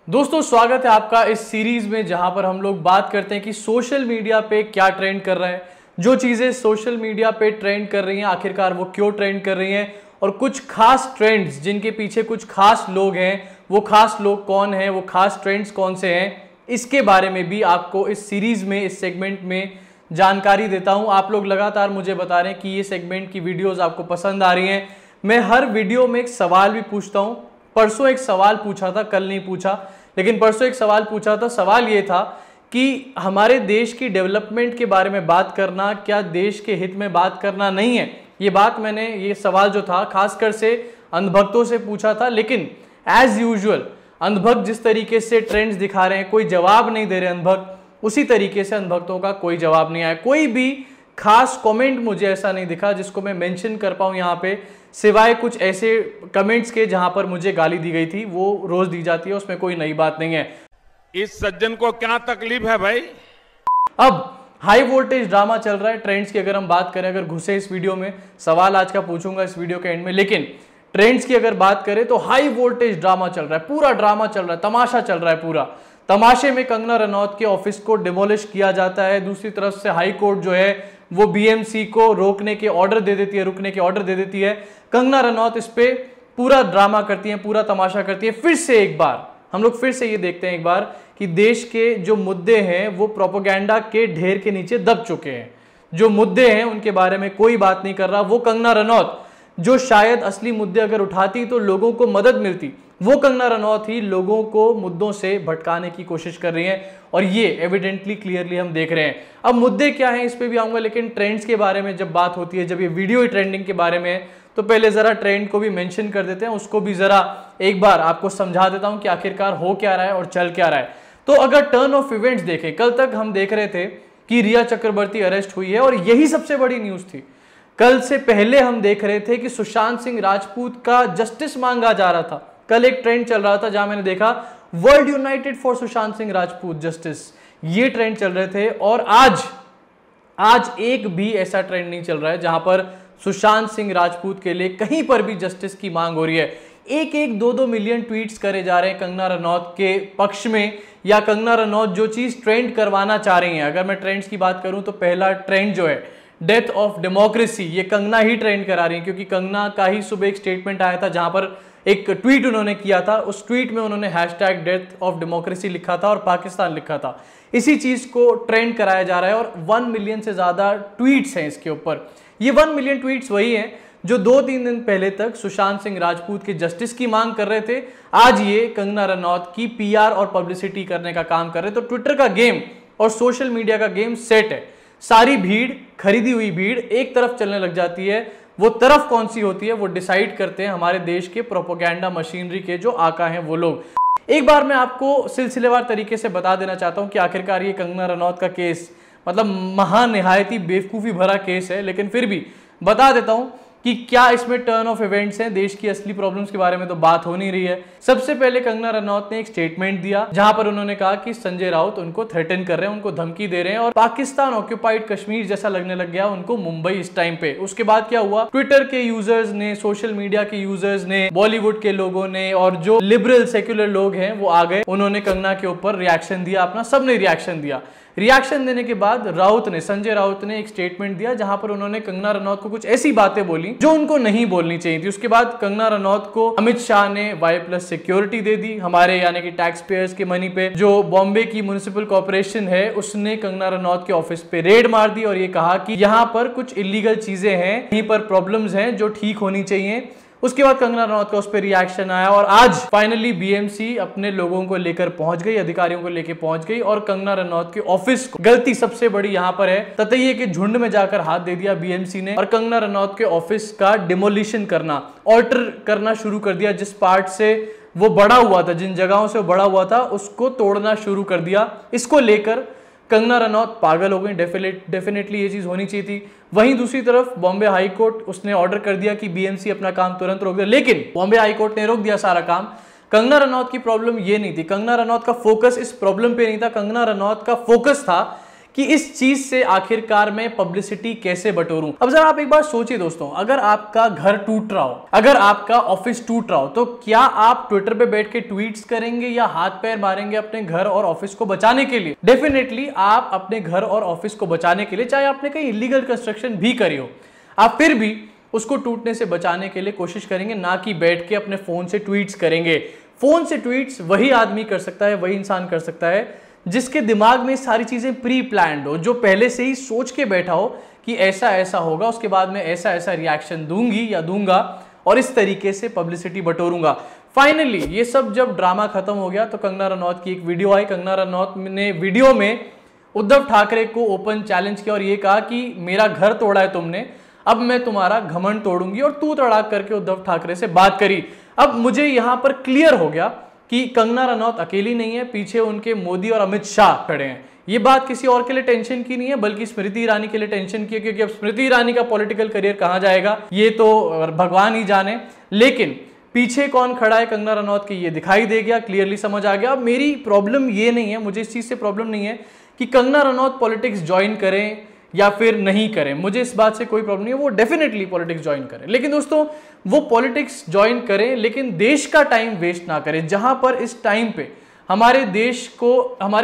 दोस्तों स्वागत है आपका इस सीरीज में जहां पर हम लोग बात करते हैं कि सोशल मीडिया पे क्या ट्रेंड कर रहा है, जो चीजें सोशल मीडिया पे ट्रेंड कर रही हैं आखिरकार वो क्यों ट्रेंड कर रही हैं, और कुछ खास ट्रेंड्स जिनके पीछे कुछ खास लोग हैं, वो खास लोग कौन हैं, वो खास ट्रेंड्स कौन से हैं, इसके बारे में भी आपको इस सीरीज में, इस सेगमेंट में जानकारी देता हूं। आप लोग लगातार मुझे बता रहे हैं कि ये सेगमेंट की वीडियोस आपको पसंद आ रही हैं। मैं हर वीडियो में एक सवाल भी पूछता हूं। परसों एक सवाल पूछा था, कल नहीं पूछा, लेकिन परसों एक सवाल पूछा था। सवाल ये था कि हमारे देश की डेवलपमेंट के बारे में बात करना क्या देश के हित में बात करना नहीं है। ये बात मैंने, ये सवाल जो था खासकर से अंधभक्तों से पूछा था, लेकिन एज यूजुअल अंधभक्त जिस तरीके से ट्रेंड्स दिखा रहे हैं, कोई जवाब नहीं दे रहे अंधभक्त, उसी तरीके से अंधभक्तों का कोई जवाब नहीं आया। कोई भी खास कमेंट मुझे ऐसा नहीं दिखा जिसको मैं मेंशन कर पाऊं यहाँ पे, सिवाय कुछ ऐसे कमेंट्स के जहां पर मुझे गाली दी गई थी, वो रोज दी जाती है, उसमें कोई नई बात नहीं है। इस सज्जन को क्या तकलीफ है भाई? अब हाई वोल्टेज ड्रामा चल रहा है ट्रेंड्स की। अगर हम बात करें, अगर घुसे इस वीडियो में, सवाल आज का पूछूंगा इस वीडियो के एंड में, लेकिन ट्रेंड्स की अगर बात करें तो हाई वोल्टेज ड्रामा चल रहा है, पूरा ड्रामा चल रहा है, तमाशा चल रहा है पूरा। तमाशे में कंगना रनौत के ऑफिस को डिमोलिश किया जाता है, दूसरी तरफ से हाई कोर्ट जो है वो बीएमसी को रोकने के ऑर्डर दे देती है, रुकने के ऑर्डर दे देती है। कंगना रनौत इस पे पूरा ड्रामा करती है, पूरा तमाशा करती है। फिर से एक बार हम लोग फिर से ये देखते हैं एक बार कि देश के जो मुद्दे हैं वो प्रोपेगेंडा के ढेर के नीचे दब चुके हैं। जो मुद्दे हैं उनके बारे में कोई बात नहीं कर रहा। वो कंगना रनौत जो शायद असली मुद्दे अगर उठाती तो लोगों को मदद मिलती, वो कंगना रनौत ही लोगों को मुद्दों से भटकाने की कोशिश कर रही है, और ये एविडेंटली क्लियरली हम देख रहे हैं। अब मुद्दे क्या हैं इस पे भी आऊंगा, लेकिन ट्रेंड्स के बारे में जब बात होती है, जब ये वीडियो ट्रेंडिंग के बारे में है, तो पहले जरा ट्रेंड को भी मेंशन कर देते हैं, उसको भी जरा एक बार आपको समझा देता हूं कि आखिरकार हो क्या रहा है और चल क्या रहा है। तो अगर टर्न ऑफ इवेंट्स देखें, कल तक हम देख रहे थे कि रिया चक्रवर्ती अरेस्ट हुई है और यही सबसे बड़ी न्यूज थी। कल से पहले हम देख रहे थे कि सुशांत सिंह राजपूत का जस्टिस मांगा जा रहा था। कल एक ट्रेंड चल रहा था जहां मैंने देखा world United for Sushant Singh Rajput justice, ये ट्रेंड चल रहे थे। और आज एक भी ऐसा ट्रेंड नहीं चल रहा है जहां पर सुशांत सिंह राजपूत के लिए कहीं पर भी जस्टिस की मांग हो रही है। एक 2 मिलियन ट्वीट्स करे जा रहे हैं कंगना रनौत के पक्ष में, या कंगना रनौत जो चीज ट्रेंड करवाना चाह रही हैं। अगर मैं ट्रेंड्स की बात करूं तो पहला ट्रेंड जो है डेथ ऑफ डेमोक्रेसी, ये कंगना ही ट्रेंड करा रही है, क्योंकि कंगना का ही सुबह एक स्टेटमेंट आया था जहां पर एक ट्वीट उन्होंने किया था। उस ट्वीट में उन्होंने हैशटैग डेथ ऑफ डेमोक्रेसी लिखा था और पाकिस्तान लिखा था। इसी चीज को ट्रेंड कराया जा रहा है और 1 मिलियन से ज्यादा ट्वीट्स हैं इसके ऊपर। ये 1 मिलियन ट्वीट्स वही हैं जो 2-3 दिन पहले तक सुशांत सिंह राजपूत के जस्टिस की मांग कर रहे थे। आज ये कंगना रनौत की पीआर और पब्लिसिटी करने का काम कर रहे थे। तो ट्विटर का गेम और सोशल मीडिया का गेम सेट है। सारी भीड़, खरीदी हुई भीड़ एक तरफ चलने लग जाती है। वो तरफ कौन सी होती है वो डिसाइड करते हैं हमारे देश के प्रोपेगेंडा मशीनरी के जो आका हैं वो लोग। एक बार मैं आपको सिलसिलेवार तरीके से बता देना चाहता हूं कि आखिरकार ये कंगना रनौत का केस मतलब महानिहायती बेवकूफ़ी भरा केस है, लेकिन फिर भी बता देता हूं कि क्या इसमें टर्न ऑफ इवेंट्स हैं। देश की असली प्रॉब्लम्स के बारे में तो बात हो नहीं रही है। सबसे पहले कंगना रनौत ने एक स्टेटमेंट दिया जहां पर उन्होंने कहा कि संजय राउत उनको थ्रेटन कर रहे हैं, उनको धमकी दे रहे हैं, और पाकिस्तान ऑक्यूपाइड कश्मीर जैसा लगने लग गया उनको मुंबई इस टाइम पे। उसके बाद क्या हुआ, ट्विटर के यूजर्स ने, सोशल मीडिया के यूजर्स ने, बॉलीवुड के लोगों ने, और जो लिबरल सेक्युलर लोग हैं वो आ गए, उन्होंने कंगना के ऊपर रिएक्शन दिया अपना। सबने रिएक्शन दिया। रिएक्शन देने के बाद संजय राउत ने एक स्टेटमेंट दिया जहां पर उन्होंने कंगना रनौत को कुछ ऐसी बातें बोली जो उनको नहीं बोलनी चाहिए थी। उसके बाद कंगना रनौत को अमित शाह ने Y+ सिक्योरिटी दे दी, हमारे यानी कि टैक्स पेयर्स के मनी पे। जो बॉम्बे की म्युनिसिपल कॉर्पोरेशन है उसने कंगना रनौत के ऑफिस पे रेड मार दी और ये कहा कि यहाँ पर कुछ इलीगल चीजें हैं, यहीं पर प्रॉब्लम्स हैं जो ठीक होनी चाहिए। उसके बाद कंगना रनौत का उस पर रिएक्शन आया और आज फाइनली बीएमसी अपने लोगों को लेकर पहुंच गई, अधिकारियों को लेकर पहुंच गई, और कंगना रनौत के ऑफिस को, गलती सबसे बड़ी यहां पर है ततैये के झुंड में जाकर हाथ दे दिया बीएमसी ने, और कंगना रनौत के ऑफिस का डिमोलिशन करना, ऑल्टर करना शुरू कर दिया। जिस पार्ट से वो बड़ा हुआ था, जिन जगहों से वो बड़ा हुआ था, उसको तोड़ना शुरू कर दिया। इसको लेकर कंगना रनौत पागल हो गई। डेफिनेटली ये चीज होनी चाहिए थी। वहीं दूसरी तरफ बॉम्बे हाई कोर्ट, उसने ऑर्डर कर दिया कि बीएमसी अपना काम तुरंत रोक दे, लेकिन बॉम्बे हाई कोर्ट ने रोक दिया सारा काम। कंगना रनौत की प्रॉब्लम ये नहीं थी, कंगना रनौत का फोकस इस प्रॉब्लम पे नहीं था। कंगना रनौत का फोकस था कि इस चीज से आखिरकार मैं पब्लिसिटी कैसे बटोरूं। अब जरा आप एक बार सोचिए दोस्तों, अगर आपका घर टूट रहा हो, अगर आपका ऑफिस टूट रहा हो, तो क्या आप ट्विटर पे बैठ के ट्वीट्स करेंगे या हाथ पैर मारेंगे अपने घर और ऑफिस को बचाने के लिए? डेफिनेटली आप अपने घर और ऑफिस को बचाने के लिए, चाहे आपने कहीं इलीगल कंस्ट्रक्शन भी करी हो, आप फिर भी उसको टूटने से बचाने के लिए कोशिश करेंगे, ना कि बैठ के अपने फोन से ट्वीट्स करेंगे। फोन से ट्वीट्स वही आदमी कर सकता है, वही इंसान कर सकता है जिसके दिमाग में सारी चीजें प्री प्लान्ड हो, जो पहले से ही सोच के बैठा हो कि ऐसा ऐसा होगा, उसके बाद में ऐसा ऐसा रिएक्शन दूंगी या दूंगा और इस तरीके से पब्लिसिटी बटोरूंगा। फाइनली ये सब जब ड्रामा खत्म हो गया तो कंगना रनौत की एक वीडियो आई। कंगना रनौत ने वीडियो में उद्धव ठाकरे को ओपन चैलेंज किया और ये कहा कि मेरा घर तोड़ा है तुमने, अब मैं तुम्हारा घमंड तोड़ूंगी, और तू तड़ाक करके उद्धव ठाकरे से बात करी। अब मुझे यहां पर क्लियर हो गया कि कंगना रनौत अकेली नहीं है, पीछे उनके मोदी और अमित शाह खड़े हैं। ये बात किसी और के लिए टेंशन की नहीं है, बल्कि स्मृति ईरानी के लिए टेंशन की है, क्योंकि अब स्मृति ईरानी का पॉलिटिकल करियर कहां जाएगा ये तो भगवान ही जाने। लेकिन पीछे कौन खड़ा है कंगना रनौत के, ये दिखाई दे गया, क्लियरली समझ आ गया। अब मेरी प्रॉब्लम ये नहीं है, मुझे इस चीज से प्रॉब्लम नहीं है कि कंगना रनौत पॉलिटिक्स ज्वाइन करें या फिर नहीं करें, मुझे इस बात से कोई प्रॉब्लम नहीं है, वो डेफिनेटली पॉलिटिक्स ज्वाइन करें। लेकिन दोस्तों वो पॉलिटिक्स ज्वाइन करें लेकिन देश का टाइम वेस्ट ना करें। जहां पर इस टाइम पे हमारे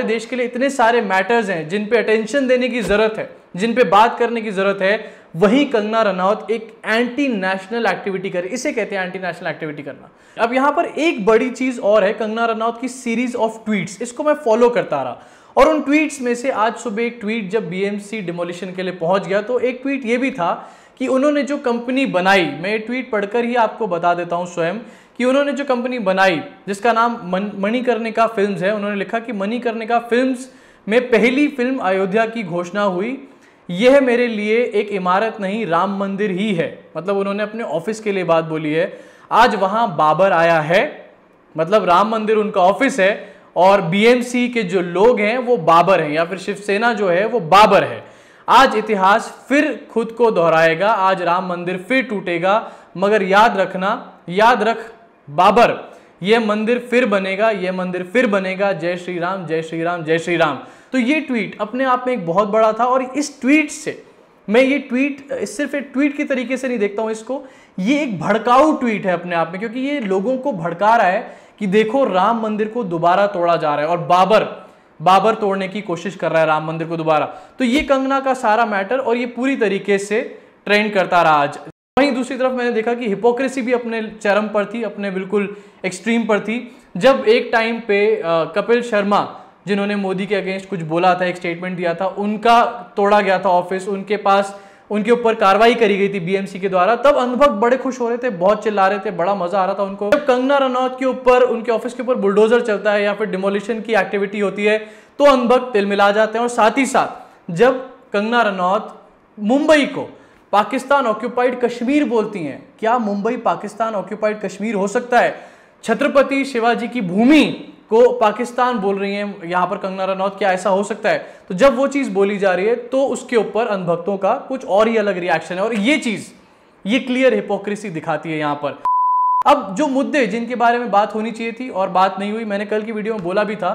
देश के लिए इतने सारे मैटर्स हैं जिन पे अटेंशन देने की जरूरत है, जिन पे बात करने की जरूरत है, वही कंगना रनौत एक एंटी नेशनल एक्टिविटी करे। इसे कहते हैं एंटी नेशनल एक्टिविटी करना। अब यहां पर एक बड़ी चीज और है, कंगना रनौत की सीरीज ऑफ ट्वीट्स, इसको मैं फॉलो करता रहा और उन ट्वीट्स में से आज सुबह एक ट्वीट जब बीएमसी डिमोलिशन के लिए पहुंच गया तो एक ट्वीट ये भी था कि उन्होंने जो कंपनी बनाई, मैं ये ट्वीट पढ़कर ही आपको बता देता हूं स्वयं, कि उन्होंने जो कंपनी बनाई जिसका नाम मणिकर्णिका फिल्म्स है, उन्होंने लिखा कि मणिकर्णिका फिल्म्स में पहली फिल्म अयोध्या की घोषणा हुई, यह मेरे लिए एक इमारत नहीं राम मंदिर ही है। मतलब उन्होंने अपने ऑफिस के लिए बात बोली है। आज वहां बाबर आया है, मतलब राम मंदिर उनका ऑफिस है और बीएमसी के जो लोग हैं वो बाबर हैं, या फिर शिवसेना जो है वो बाबर है। आज इतिहास फिर खुद को दोहराएगा, आज राम मंदिर फिर टूटेगा, मगर याद रखना, याद रख बाबर, यह मंदिर फिर बनेगा, यह मंदिर फिर बनेगा, जय श्री राम जय श्री राम जय श्री राम। तो ये ट्वीट अपने आप में एक बहुत बड़ा था और इस ट्वीट से मैं ये ट्वीट सिर्फ एक ट्वीट की तरीके से नहीं देखता हूं इसको, ये एक भड़काऊ ट्वीट है अपने आप में, क्योंकि ये लोगों को भड़का रहा है कि देखो राम मंदिर को दोबारा तोड़ा जा रहा है और बाबर तोड़ने की कोशिश कर रहा है राम मंदिर को दोबारा। तो ये कंगना का सारा मैटर और ये पूरी तरीके से ट्रेंड करता रहा आज। वहीं दूसरी तरफ मैंने देखा कि हिपोक्रेसी भी अपने चरम पर थी, अपने बिल्कुल एक्सट्रीम पर थी। जब एक टाइम पे कपिल शर्मा जिन्होंने मोदी के अगेंस्ट कुछ बोला था, एक स्टेटमेंट दिया था, उनका तोड़ा गया था ऑफिस, उनके ऊपर कार्रवाई करी गई थी बीएमसी के द्वारा, तब अनुभव बड़े खुश हो रहे थे, बहुत चिल्ला रहे थे, बड़ा मजा आ रहा था उनको। जब कंगना रनौत के ऊपर, उनके ऑफिस के ऊपर बुलडोजर चलता है या फिर डिमोलिशन की एक्टिविटी होती है तो अनुभव तिलमिला जाते हैं। और साथ ही साथ जब कंगना रनौत मुंबई को पाकिस्तान ऑक्यूपाइड कश्मीर बोलती हैं, क्या मुंबई पाकिस्तान ऑक्यूपाइड कश्मीर हो सकता है? छत्रपति शिवाजी की भूमि को पाकिस्तान बोल रही हैं यहां पर कंगना रनौत, क्या ऐसा हो सकता है? तो जब वो चीज बोली जा रही है तो उसके ऊपर अनभक्तों का कुछ और ही अलग रिएक्शन है और ये चीज, ये क्लियर हिपोक्रेसी दिखाती है यहां पर। अब जो मुद्दे जिनके बारे में बात होनी चाहिए थी और बात नहीं हुई, मैंने कल की वीडियो में बोला भी था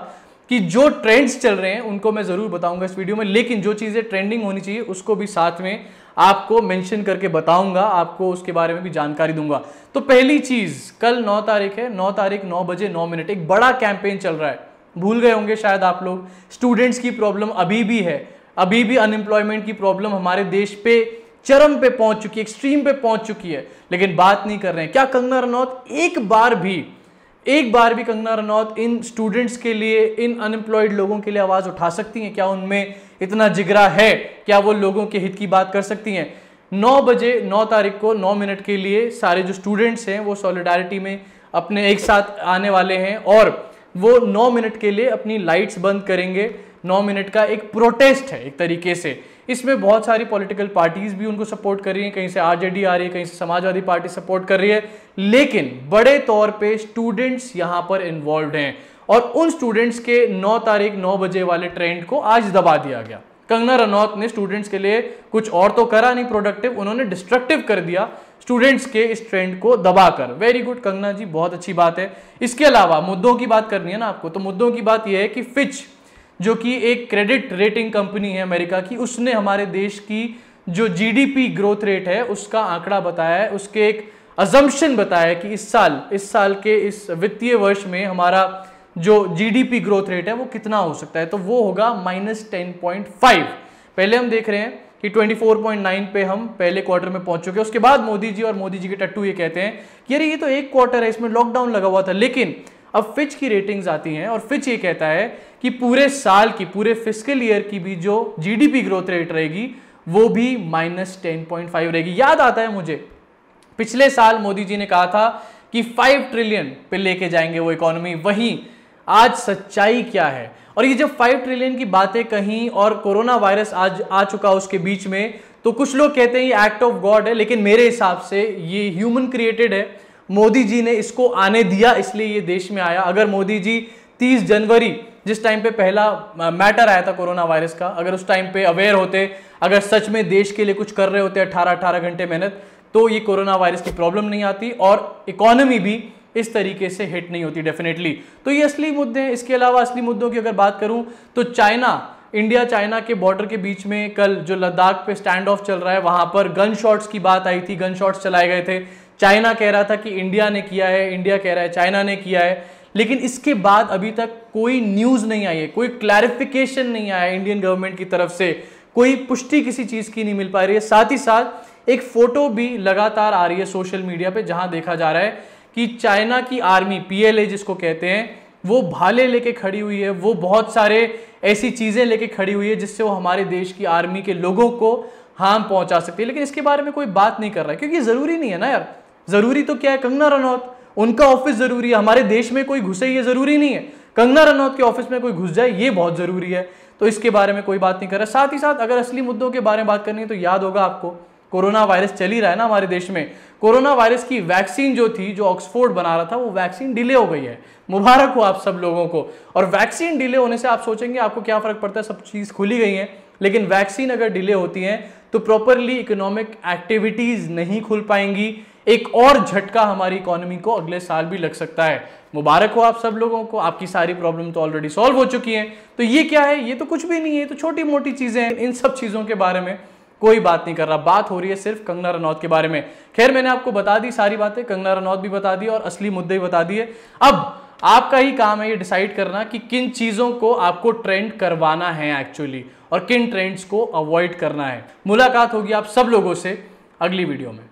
कि जो ट्रेंड्स चल रहे हैं उनको मैं जरूर बताऊंगा इस वीडियो में, लेकिन जो चीजें ट्रेंडिंग होनी चाहिए उसको भी साथ में आपको मेंशन करके बताऊंगा, आपको उसके बारे में भी जानकारी दूंगा। तो पहली चीज, कल 9 तारीख है, 9 तारीख 9 बजे 9 मिनट एक बड़ा कैंपेन चल रहा है, भूल गए होंगे शायद आप लोग। स्टूडेंट्स की प्रॉब्लम अभी भी है, अभी भी अनएम्प्लॉयमेंट की प्रॉब्लम हमारे देश पे चरम पे पहुंच चुकी है, एक्सट्रीम पे पहुंच चुकी है, लेकिन बात नहीं कर रहे हैं। क्या कंगना रनौत एक बार भी कंगना रनौत इन स्टूडेंट्स के लिए, इन अनएम्प्लॉयड लोगों के लिए आवाज उठा सकती हैं? क्या उनमें इतना जिगरा है? क्या वो लोगों के हित की बात कर सकती हैं? 9 बजे 9 तारीख को 9 मिनट के लिए सारे जो स्टूडेंट्स हैं वो सॉलिडारिटी में अपने एक साथ आने वाले हैं और वो 9 मिनट के लिए अपनी लाइट्स बंद करेंगे। 9 मिनट का एक प्रोटेस्ट है एक तरीके से। इसमें बहुत सारी पॉलिटिकल पार्टीज भी उनको सपोर्ट कर रही हैं, कहीं से आरजेडी आ रही है, कहीं से समाजवादी पार्टी सपोर्ट कर रही है, लेकिन बड़े तौर पे स्टूडेंट्स यहां पर इन्वॉल्व हैं और उन स्टूडेंट्स के 9 तारीख 9 बजे वाले ट्रेंड को आज दबा दिया गया। कंगना रनौत ने स्टूडेंट्स के लिए कुछ और तो करा नहीं प्रोडक्टिव, उन्होंने डिस्ट्रक्टिव कर दिया स्टूडेंट्स के इस ट्रेंड को दबाकर। वेरी गुड कंगना जी, बहुत अच्छी बात है। इसके अलावा मुद्दों की बात करनी है ना आपको, तो मुद्दों की बात यह है कि फिच जो कि एक क्रेडिट रेटिंग कंपनी है अमेरिका की, उसने हमारे देश की जो जीडीपी ग्रोथ रेट है उसका आंकड़ा बताया है, उसके एक अजम्पशन बताया है कि इस साल के इस वित्तीय वर्ष में हमारा जो जीडीपी ग्रोथ रेट है वो कितना हो सकता है, तो वो होगा -10.5। पहले हम देख रहे हैं कि 24.9 पे हम पहले क्वार्टर में पहुंच चुके हैं। उसके बाद मोदी जी और मोदी जी के टट्टू ये कहते हैं कि अरे ये तो एक क्वार्टर है, इसमें लॉकडाउन लगा हुआ था। लेकिन अब फिच की रेटिंग्स आती हैं और फिच ये कहता है कि पूरे साल की, पूरे फिस्कल ईयर की भी जो जीडीपी ग्रोथ रेट रहेगी वो भी -10.5 रहेगी। याद आता है मुझे पिछले साल मोदी जी ने कहा था कि 5 ट्रिलियन पे लेके जाएंगे वो इकोनॉमी, वहीं आज सच्चाई क्या है। और ये जब 5 ट्रिलियन की बातें कहीं और कोरोना वायरस आज आ चुका उसके बीच में, तो कुछ लोग कहते हैं ये एक्ट ऑफ गॉड है, लेकिन मेरे हिसाब से ये ह्यूमन क्रिएटेड है। मोदी जी ने इसको आने दिया इसलिए ये देश में आया। अगर मोदी जी 30 जनवरी जिस टाइम पे पहला मैटर आया था कोरोना वायरस का, अगर उस टाइम पे अवेयर होते, अगर सच में देश के लिए कुछ कर रहे होते 18 घंटे मेहनत, तो ये कोरोना वायरस की प्रॉब्लम नहीं आती और इकोनॉमी भी इस तरीके से हिट नहीं होती डेफिनेटली। तो ये असली मुद्दे हैं। इसके अलावा असली मुद्दों की अगर बात करूं तो इंडिया चाइना के बॉर्डर के बीच में कल जो लद्दाख पे स्टैंड ऑफ चल रहा है, वहां पर गन शॉट्स की बात आई थी, गन शॉट्स चलाए गए थे। चाइना कह रहा था कि इंडिया ने किया है, इंडिया कह रहा है चाइना ने किया है, लेकिन इसके बाद अभी तक कोई न्यूज नहीं आई है, कोई क्लैरिफिकेशन नहीं आया इंडियन गवर्नमेंट की तरफ से, कोई पुष्टि किसी चीज की नहीं मिल पा रही है। साथ ही साथ एक फोटो भी लगातार आ रही है सोशल मीडिया पे, जहां देखा जा रहा है कि चाइना की आर्मी PLA जिसको कहते हैं, वो भाले लेके खड़ी हुई है, वो बहुत सारे ऐसी चीजें लेके खड़ी हुई है जिससे वो हमारे देश की आर्मी के लोगों को हार्म पहुंचा सकती है। लेकिन इसके बारे में कोई बात नहीं कर रहा है, क्योंकि जरूरी नहीं है ना यार। जरूरी तो क्या है, कंगना रनौत, उनका ऑफिस जरूरी है, हमारे देश में कोई घुसे ये जरूरी नहीं है, कंगना रनौत के ऑफिस में कोई घुस जाए ये बहुत जरूरी है। तो इसके बारे में कोई बात नहीं कर रहा। साथ ही साथ अगर असली मुद्दों के बारे में बात करनी है तो याद होगा आपको, कोरोना वायरस चल ही रहा है ना हमारे देश में। कोरोना वायरस की वैक्सीन जो थी, जो ऑक्सफोर्ड बना रहा था, वो वैक्सीन डिले हो गई है। मुबारक हो आप सब लोगों को। और वैक्सीन डिले होने से आप सोचेंगे आपको क्या फर्क पड़ता है, सब चीज खुली गई है, लेकिन वैक्सीन अगर डिले होती है तो प्रॉपरली इकोनॉमिक एक्टिविटीज नहीं खुल पाएंगी। एक और झटका हमारी इकोनॉमी को अगले साल भी लग सकता है। मुबारक हो आप सब लोगों को, आपकी सारी प्रॉब्लम तो ऑलरेडी सॉल्व हो चुकी है। तो ये क्या है, ये तो कुछ भी नहीं है, तो छोटी मोटी चीजें हैं। इन सब चीजों के बारे में कोई बात नहीं कर रहा, बात हो रही है सिर्फ कंगना रनौत के बारे में। खैर, मैंने आपको बता दी सारी बातें, कंगना रनौत भी बता दी और असली मुद्दे भी बता दिए। अब आपका ही काम है ये डिसाइड करना कि किन चीजों को आपको ट्रेंड करवाना है एक्चुअली, और किन ट्रेंड्स को अवॉइड करना है। मुलाकात होगी आप सब लोगों से अगली वीडियो में।